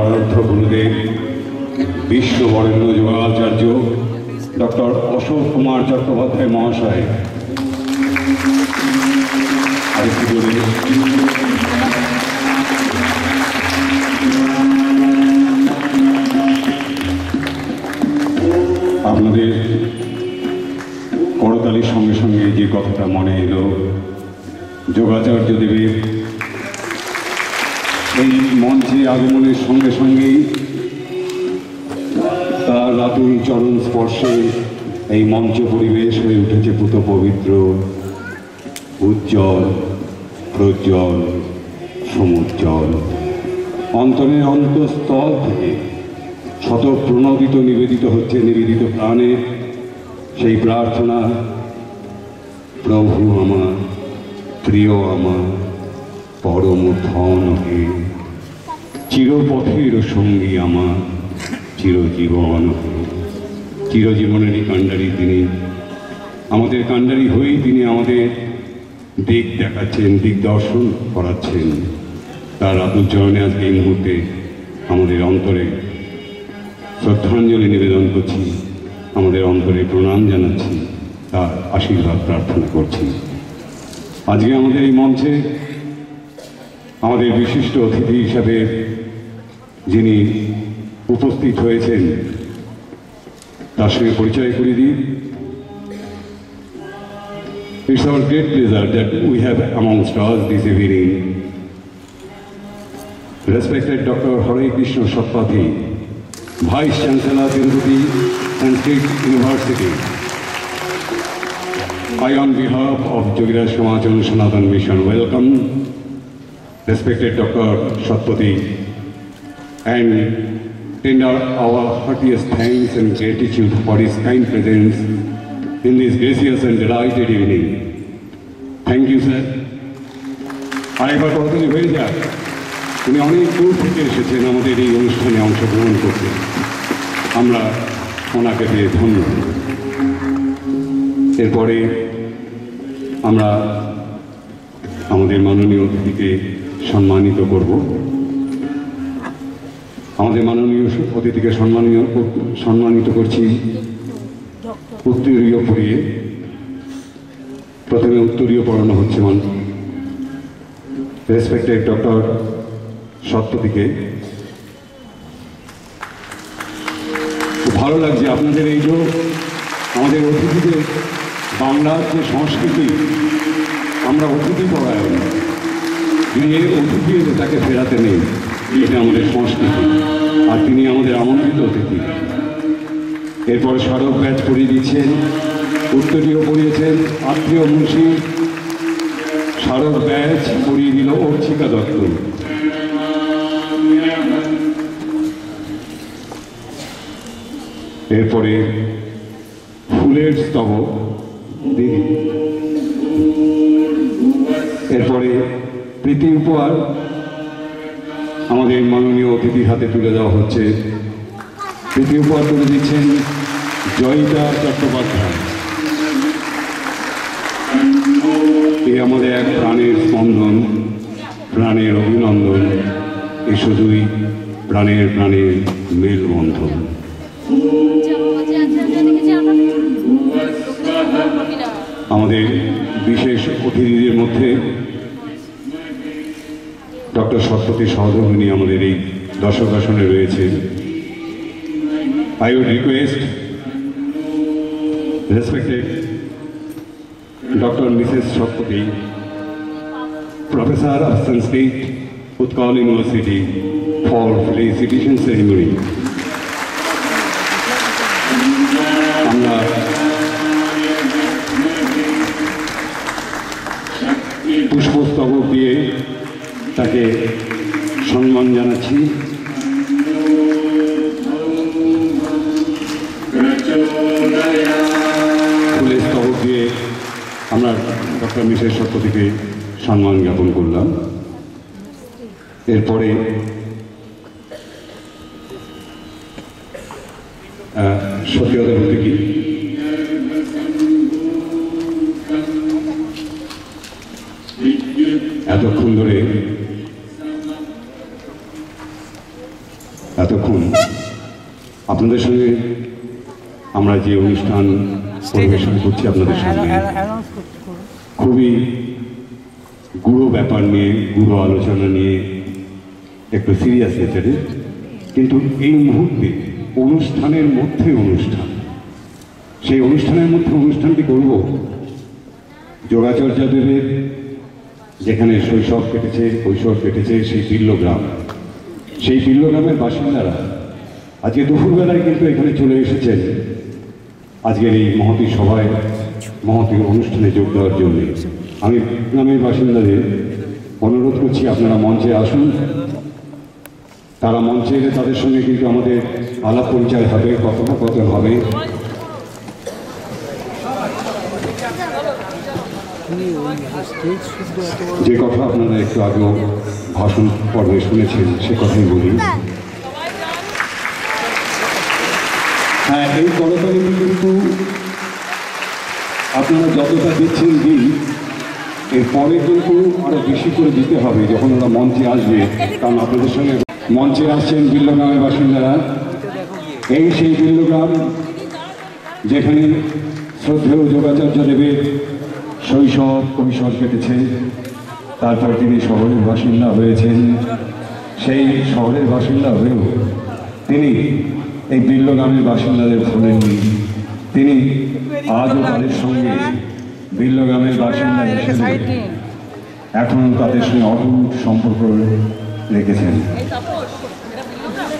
আরাধ্য গুরুদেব বিশ্ববরেণ্য যোগাচার্য ডক্টর অশোক কুমার চট্টোপাধ্যায় মহাশয় আরেকটি জোরে আপনাদের করতালির সঙ্গে সঙ্গে যে কথাটা মনে এলো, যোগাচার্য দেবের এই মঞ্চে আগমনের সঙ্গে সঙ্গেই তার আতুল চরণ স্পর্শে এই মঞ্চ পরিবেশ হয়ে উঠেছে পুত পবিত্র, উজ্জ্বল, প্রজ্জ্বল, সমুজ্জ্বল। অন্তরের অন্তঃস্থল থেকে শত প্রণোদিত নিবেদিত হচ্ছে নিবেদিত প্রাণে সেই প্রার্থনা, প্রভু আমার, প্রিয় আমার, পরম ধন হে, চিরপথের সঙ্গী আমার, চিরজীবন হে। চিরজীবনেরই কাণ্ডারি তিনি, আমাদের কাণ্ডারি হয়েই তিনি আমাদের দিক দেখাচ্ছেন, দিক দর্শন করাচ্ছেন। তার আতুল চরণে আজকে এই মুহূর্তে আমাদের অন্তরে শ্রদ্ধাঞ্জলি নিবেদন করছি, আমাদের অন্তরে প্রণাম জানাচ্ছি, তার আশীর্বাদ প্রার্থনা করছি। আজকে আমাদের এই মঞ্চে আমাদের বিশিষ্ট অতিথি হিসাবে যিনি উপস্থিত হয়েছেন তার সঙ্গে পরিচয় করে দিই। It's our great pleasure that we have amongst us this evening respected Dr. Hare Krishna Satpathy, Vice Chancellor, Tirupati Sanskrit University. I, on behalf of Yogiraz Samaj and Sanatan Mission, welcome respected Dr. Satpathy and tender our heartiest thanks and gratitude for his kind presence in this gracious and delighted evening. Thank you, sir. আরেকবার কথাটি হয়ে যাক, উনি অনেক দূর থেকে এসেছেন আমাদের এই অনুষ্ঠানে অংশগ্রহণ করতে, আমরা ওনাকে পেয়ে ধন্য। এরপরে আমরা আমাদের মাননীয় অতিথিকে সম্মানিত করব। আমাদের মাননীয় অতিথিকে সম্মানিত করছি উত্তরীয় পড়িয়ে। প্রথমে উত্তরীয় পড়ানো হচ্ছে রেসপেক্টেড ডক্টর সত্যপতিকে। খুব ভালো লাগছে আপনাদের এই যে আমাদের অতিথিদের বাংলার যে সংস্কৃতি, আমরা অতিথি পড়ায় যিনি অতিথি এলে তাকে ফেরাতে নেই, এটা আমাদের সংস্কৃতি, আর তিনি আমাদের আমন্ত্রিত অতিথি। এরপরে স্মারক ব্যাচ পড়িয়ে দিচ্ছেন, উত্তরীয় পড়িয়েছেন আত্মীয় মুন্সি, স্মারক ব্যাচ পড়িয়ে দিল অর্চিকা দত্ত। এরপরে ফুলের স্তবক দিদি। এরপরে প্রীতি উপহার আমাদের মাননীয় অতিথির হাতে তুলে দেওয়া হচ্ছে। প্রীতি উপহার তুলে দিচ্ছেন জয়িতা চট্টোপাধ্যায়। এ আমাদের এক প্রাণের স্পন্দন, প্রাণের অভিনন্দন, এ শুধুই প্রাণের প্রাণের মেলবন্ধন। আমাদের বিশেষ অতিথিদের মধ্যে ডক্টর সত্যপতি সহধর্মিনী আমাদের এই দর্শক আসনে রয়েছে। I would request respected Dr. Mrs. Satpathy, Professor of Sanskrit, Utkal University, for felicitation ceremony. আমরা পুষ্পস্তবক দিয়ে তাকে সম্মান জানাচ্ছি। ফুলের স্তবক দিয়ে আমরা ডক্টর মিসেস সত্যপতিকে সম্মান জ্ঞাপন করলাম। এরপরে সত্যি কথা বলতে কি এতক্ষণ ধরে এতক্ষণ আপনাদের সঙ্গে আমরা যে অনুষ্ঠান পরিবেশন করছি আপনাদের সঙ্গে খুবই গুরু ব্যাপার নিয়ে, গুরু আলোচনা নিয়ে, একটু সিরিয়াস নেচারে, কিন্তু এই মুহূর্তে অনুষ্ঠানের মধ্যে অনুষ্ঠান, সেই অনুষ্ঠানের মধ্যে অনুষ্ঠানটি করব যোগাচার্যদেবের যেখানে শৈশব কেটেছে, কৈশোর কেটেছে, সেই বিল্লগ্রাম। সেই বিল্লগ্রামের বাসিন্দারা আজকে দুপুরবেলায় কিন্তু এখানে চলে এসেছেন আজকের এই মহতী সভায়, মহতী অনুষ্ঠানে যোগ দেওয়ার জন্য। আমি গ্রামের বাসিন্দাদের অনুরোধ করছি আপনারা মঞ্চে আসুন। তারা মঞ্চে এলে তাদের সঙ্গে কিন্তু আমাদের আলাপ পরিচয় হবে, কথোপকথন হবে। যে কথা আপনারা একটু আগেও ভাষণ পর্বে শুনেছেন সে কথাই বলি। হ্যাঁ, এই করতালিটি কিন্তু আপনারা যতটা দিচ্ছেন দিন, এরপরে কিন্তু আরো বেশি করে দিতে হবে যখন ওরা মঞ্চে আসবে। কারণ আপনাদের সঙ্গে মঞ্চে আসছেন বিল্লগ্রামের বাসিন্দারা। এই সেই বিল্লগ্রাম যেখানে শ্রদ্ধেয় যোগাচার্যদেবের শৈশব কৈশোর কেটেছে, তারপর তিনি শহরের বাসিন্দা হয়েছেন। সেই শহরের বাসিন্দা হয়েও তিনি এই বিল্লগ্রামের বাসিন্দাদের ভোলেননি। তিনি আজও তাদের সঙ্গে বিল্লগ্রামের বাসিন্দা হিসেবে এখনও তাদের সঙ্গে অটুট সম্পর্ক রেখেছেন।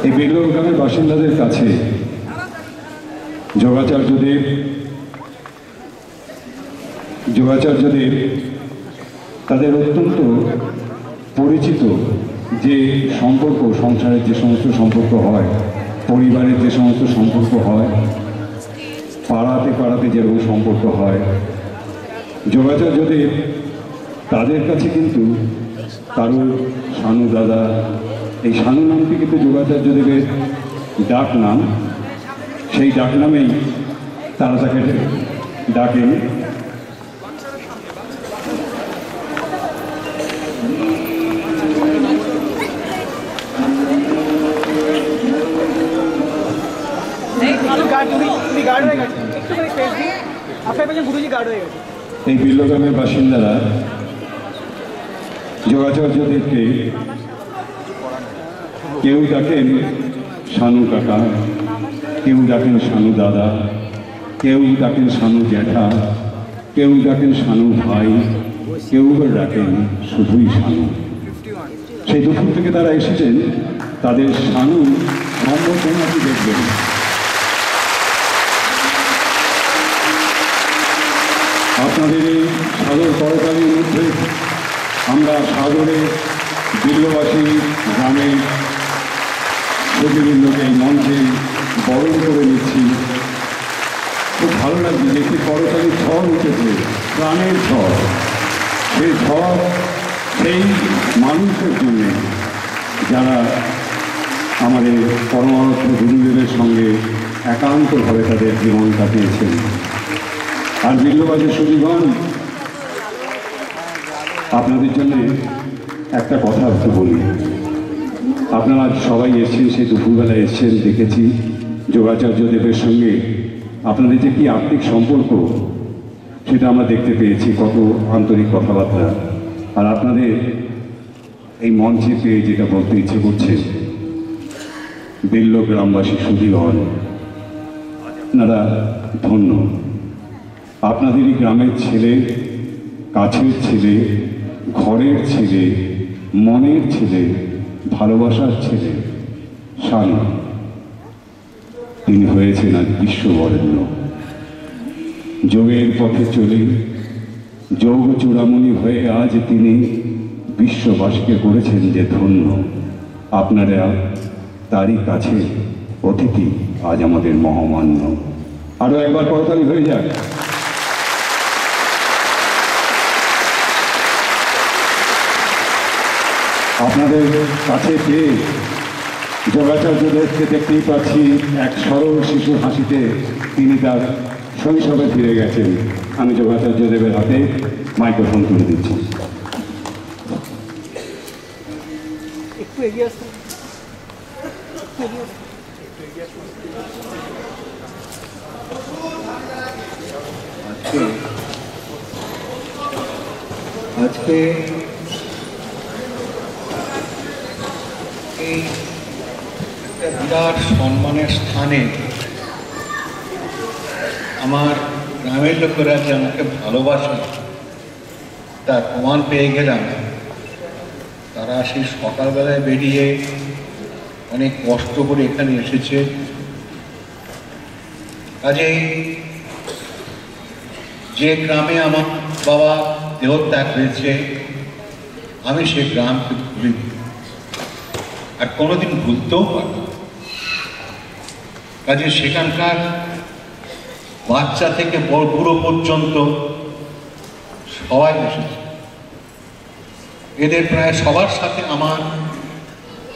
এই বিল্লগ্রামের বাসিন্দাদের কাছে যোগাচার্যদেব তাদের অত্যন্ত পরিচিত যে সম্পর্ক, সংসারের যে সমস্ত সম্পর্ক হয়, পরিবারের যে সমস্ত সম্পর্ক হয়, পাড়াতে পাড়াতে যেরকম সম্পর্ক হয়, যোগাচার্যদেব তাদের কাছে কিন্তু কারুর শানু দাদা, এই শানু নামটি কিন্তু যোগাচার্যদেবের ডাক নাম। সেই ডাক নামেই তারা তাকে ডাকেন। এই বিল্লগ্রামের বাসিন্দারা যোগাচার্যদেবকে কেউ ডাকেন শানু কাকা, কেউ ডাকেন শানু দাদা, কেউ ডাকেন শানু জ্যাঠা, কেউ ডাকেন শানু ভাই, কেউ ডাকেন শুধুই শানু। সেই দুপুর থেকে তারা এসেছেন, তাদের শানু সম্বর্ধনাটি দেখবেন। আপনাদের এই সাগর করতালির মধ্যে আমরা সাগরে বিল্লবাসী গ্রামের প্রতিবৃন্দকে এই মঞ্চে বরণ করে নিচ্ছি। খুব ভালো লাগছে যে একটি করতালির ঝড় উঠেছে, প্রাণের ঝড়। সেই ঝড় সেই মানুষের জন্য যারা আমাদের পরমার্থ গুরুদেবের সঙ্গে একান্তভাবে তাদের জীবন কাটিয়েছেন। আর বিল্লবাসী সুদীগণ, আপনাদের জন্য একটা কথা একটু বলি। আপনারা সবাই এসেছেন, সেই দুপুরবেলা এসেছেন, দেখেছি যোগাচার্যদেবের সঙ্গে আপনাদের যে কি আত্মিক সম্পর্ক সেটা আমরা দেখতে পেয়েছি, কত আন্তরিক কথাবার্তা। আর আপনাদের এই মঞ্চে পেয়ে যেটা বলতে ইচ্ছে করছে, বিল্লগ্রামবাসী সুদীগণ, আপনারা ধন্য। আপনাদেরই গ্রামের ছেলে, কাছের ছেলে, ঘরের ছেলে, মনের ছেলে, ভালোবাসার ছেলে শানু, তিনি হয়েছেন আজ বিশ্ববরেণ্য। যোগের পথে চলে যোগ চূড়ামণি হয়ে আজ তিনি বিশ্ববাসীকে করেছেন যে ধন্য। আপনারা তারই কাছে অতিথি আজ আমাদের মহামান্য। আরও একবার করতালি হয়ে যাক। আপনাদের কাছে পেয়ে যোগাচার্যদেবকে দেখতেই পাচ্ছি এক সরল শিশুর হাসিতে তিনি তার শৈশবে ফিরে গেছেন। আমি যোগাচার্যদেবের হাতে মাইক্রোফোন তুলে দিচ্ছি। একটু এগিয়ে আসুন। আজকে এই একটা বিরাট সম্মানের স্থানে আমার গ্রামের লোকেরা যে আমাকে ভালোবাসে তার প্রমাণ পেয়ে গেলাম। তারা সেই সকালবেলায় বেরিয়ে অনেক কষ্ট করে এখানে এসেছে। কাজেই যে গ্রামে আমার বাবা দেহত্যাগ হয়েছে আমি সে গ্রামকে ভুলিনি আর কোনোদিন ভুলতেও পারব। কাজে সেখানকার বাচ্চা থেকে বুড়ো পর্যন্ত সবাই এসেছে। এদের প্রায় সবার সাথে আমার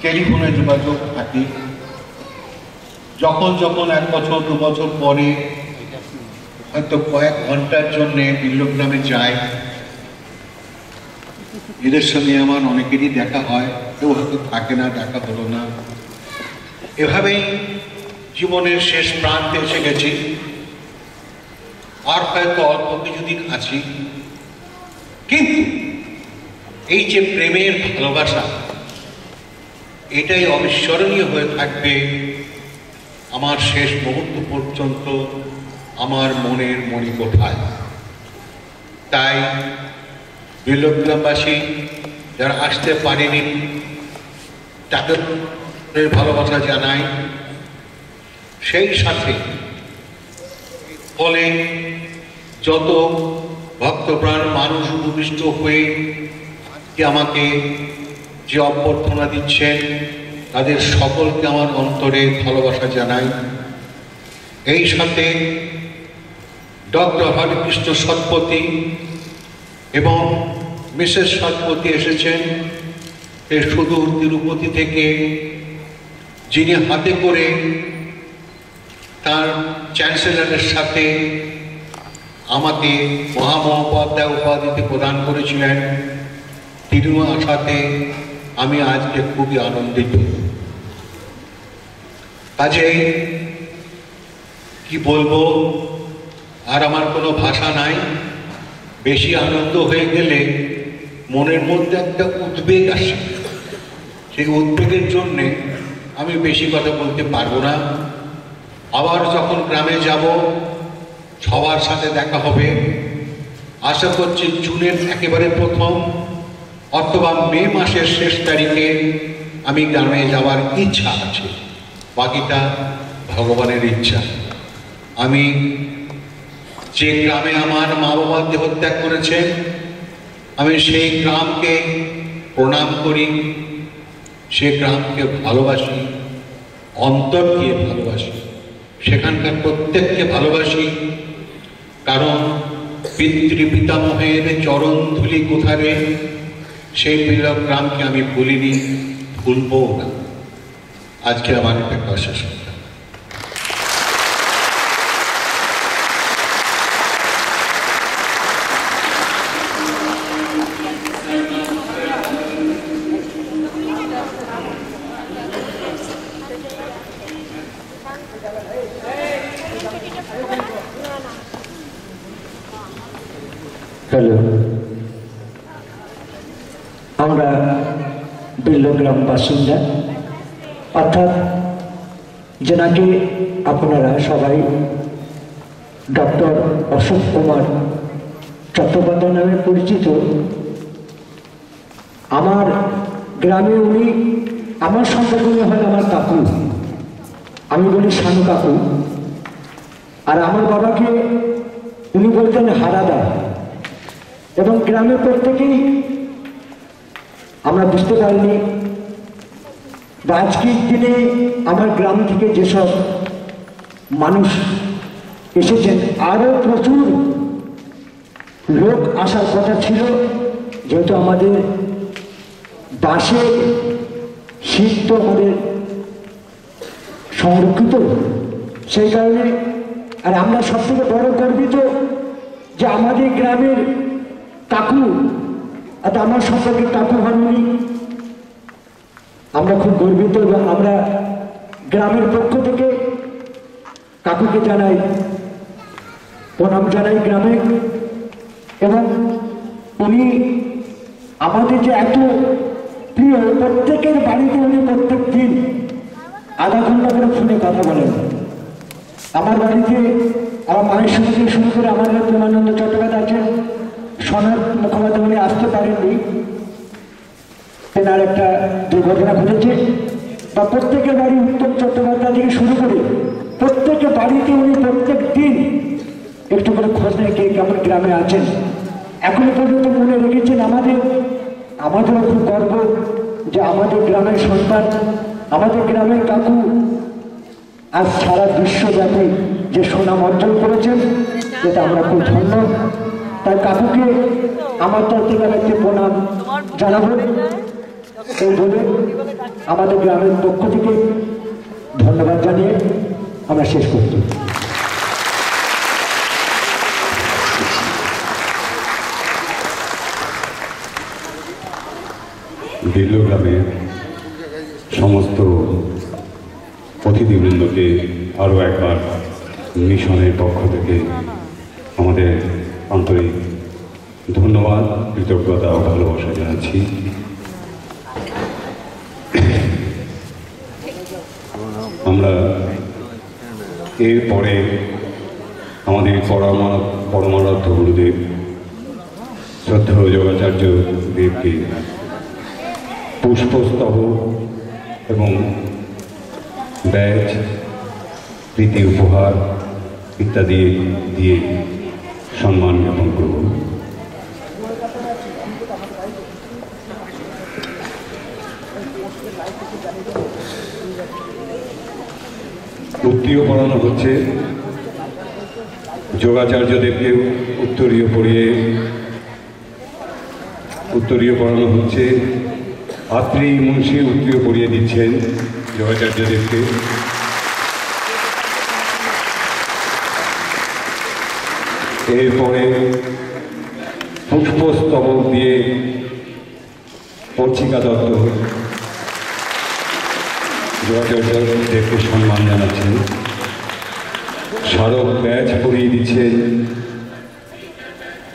টেলিফোনে যোগাযোগ থাকে। যখন যখন 1 বছর 2 বছর পরে হয়তো কয়েক ঘন্টার জন্যে বিল্লগ্রামে যাই, এদের সঙ্গে আমার অনেকেরই দেখা হয়, কেউ হয়তো থাকে না, দেখা হলো না। এভাবেই জীবনের শেষ প্রান্তে এসে গেছি। আর হয়তো অল্প কিছুদিন আছি, কিন্তু এই যে প্রেমের ভালোবাসা, এটাই অবিস্মরণীয় হয়ে থাকবে আমার শেষ মুহূর্ত পর্যন্ত আমার মনের মণিকোঠায়। তাই বিল্লগ্রামবাসী যারা আসতে পারেনি তাদের ভালোবাসা জানাই। সেই সাথে ফলে যত ভক্তপ্রাণ মানুষ উপবিষ্ট হয়ে যে আমাকে যে অভ্যর্থনা দিচ্ছেন তাদের সকলকে আমার অন্তরে ভালোবাসা জানাই। এই সাথে ডক্টর হরিকৃষ্ণ সৎপতি এবং মিসেস সৎপতি এসেছেন এই সুদূর তিরুপতি থেকে, যিনি হাতে করে তার চ্যান্সেলরের সাথে আমাকে মহামহোপাধ্যায় উপাধিতে প্রদান করেছিলেন। তিনিও আসাতে আমি আজকে খুবই আনন্দিত। কাজেই কি বলবো, আর আমার কোনো ভাষা নাই। বেশি আনন্দ হয়ে গেলে মনের মধ্যে একটা উদ্বেগ আসে, সেই উদ্বেগের জন্যে আমি বেশি কথা বলতে পারবো না। আবার যখন গ্রামে যাব সবার সাথে দেখা হবে। আশা করছি জুনের একেবারে প্রথম অথবা মে মাসের শেষ তারিখে আমি গ্রামে যাওয়ার ইচ্ছা আছে। বাকিটা ভগবানের ইচ্ছা। আমি যে গ্রামে আমার মা বাবা দেহত্যাগ করেছে আমি সেই গ্রামকে প্রণাম করি, সে গ্রামকে ভালোবাসি, অন্তর দিয়ে ভালোবাসি, সেখানকার প্রত্যেককে ভালোবাসি। কারণ পিতৃ পিতামহের চরণ ধুলি কোথারে, সেই বিল্লগ্রামকে আমি ভুলিনি, ভুলবও না। আজকে আমার একটা শেষ কথা। হ্যালো, আমরা বিল্লগ্রাম বাসিন্দা, অর্থাৎ যেনাকে আপনারা সবাই ডক্টর অশোক কুমার চট্টোপাধ্যায় নামে পরিচিত। আমার গ্রামে উনি আমার সম্পর্কে হয় আমার কাকু, আমি বলি শানু কাকু। আর আমার বাবাকে উনি বলতেন হারাদা। এবং গ্রামের প্রত্যেকেই আমরা বুঝতে পারিনি আজকের দিনে আমার গ্রাম থেকে যেসব মানুষ এসেছেন, আরও প্রচুর লোক আসার কথা ছিল। যেহেতু আমাদের বাসে শীত তো আমাদের সংরক্ষিত, সেই কারণে। আর আমরা সব থেকে বড় গর্বিত যে আমাদের গ্রামের কাকু, আর আমার সম্পর্কে কাকু হননি, আমরা খুব গর্বিত। এবং আমরা গ্রামের পক্ষ থেকে কাকুকে জানাই প্রণাম জানাই গ্রামে। এবং উনি আমাদের যে এত প্রিয়, প্রত্যেকের বাড়িতে উনি প্রত্যেক দিন আধা ঘন্টা করে ফোনে কথা বলেন। আমার বাড়িতে আমার মায়ের সঙ্গে থেকে শুরু করে আমার প্রেমানন্দ চট্টোপাধ্যায় আছেন, সনদ মুখোপাধ্যায় উনি আসতে পারেননি, তেনার একটা দুর্ঘটনা ঘটেছে। বা প্রত্যেকের বাড়ি উত্তম চট্টোপাধ্যায় থেকে শুরু করে প্রত্যেকের বাড়িতে উনি প্রত্যেক দিন একটু করে খোঁজ নেয় কে কেমন গ্রামে আছেন। এখনো পর্যন্ত মনে রেখেছেন। আমাদেরও খুব গর্ব যে আমাদের গ্রামের সন্তান, আমাদের গ্রামের কাকু আজ সারা বিশ্বব্যাপী যে সুনাম অর্জন করেছেন, যেটা আমরা খুব ধন্য। তাই কাকুকে আমার তরফ থেকে একটি প্রণাম জানাবো। এই বলে আমাদের গ্রামের পক্ষ থেকে ধন্যবাদ জানিয়ে আমরা শেষ করছি। দিল্ল গ্রামের সমস্ত অতিথিবৃন্দকে আরও একবার মিশনের পক্ষ থেকে আমাদের আন্তরিক ধন্যবাদ, কৃতজ্ঞতা ও ভালোবাসা জানাচ্ছি। আমরা এরপরে আমাদের পরমারাধ্য গুরুদেব শ্রদ্ধেয় যোগাচার্য দেবকে পুষ্পস্তবক এবং ব্যাজ, প্রীতি উপহার ইত্যাদি দিয়ে সম্মান জ্ঞাপন করব। উত্তরীয় পড়ানো হচ্ছে। যোগাচার্য দেবকে উত্তরীয় পড়ানো হচ্ছে। আত্রি মুন্সি উত্তরীয় পড়িয়ে দিচ্ছেন যোগাচার্য দেবকে। এরপরে পুষ্পস্তবক দিয়ে অর্চিকা দত্ত যোগাচার্য দেবকে সম্মান জানাচ্ছেন। স্মারক ব্যাজ পরিয়ে দিচ্ছেন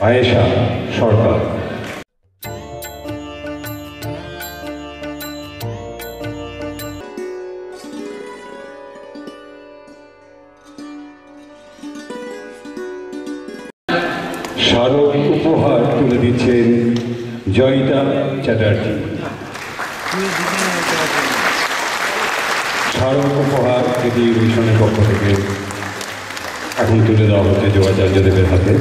আয়েশা সরকার। স্মারক উপহার তুলে দিচ্ছেন জয়িতা চ্যাটার্জি। স্মারক উপহার যদি মিশনের পক্ষ থেকে এখন তুলে দেওয়া হচ্ছে যোগাচার্য দেবের হাতে।